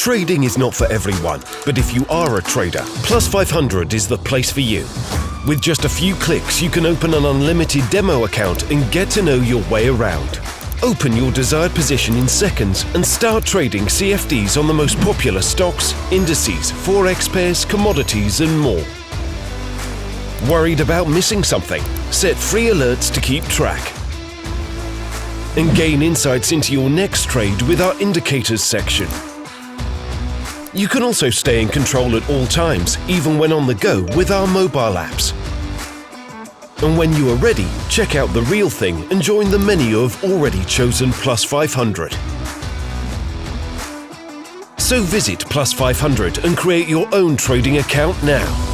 Trading is not for everyone, but if you are a trader, Plus500 is the place for you. With just a few clicks, you can open an unlimited demo account and get to know your way around. Open your desired position in seconds and start trading CFDs on the most popular stocks, indices, forex pairs, commodities and more. Worried about missing something? Set free alerts to keep track. And gain insights into your next trade with our indicators section. You can also stay in control at all times, even when on the go with our mobile apps. And when you are ready, check out the real thing and join the many who have already chosen Plus500. So visit Plus500 and create your own trading account now.